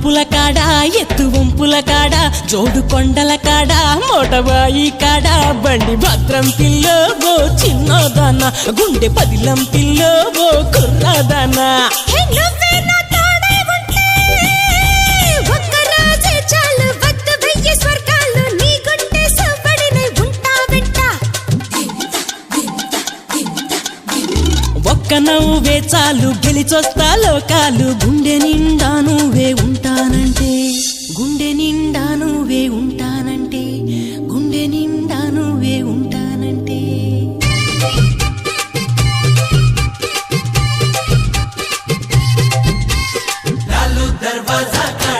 మలుపుల కాడ ఎత్తు వంపుల కాడ జోడు కొండల కాడ మోటబాయి కాడ బండి భద్రం పిల్లో ఓ చిన్నదాన గుండె పదిలం పిల్లో ఓ కుర్రదానా ఒక్క నవ్వే చాలు గెలిచొస్తా లోకాలు గుండె నిండా నువ్వే ఉంటానంటే గుండె నిండా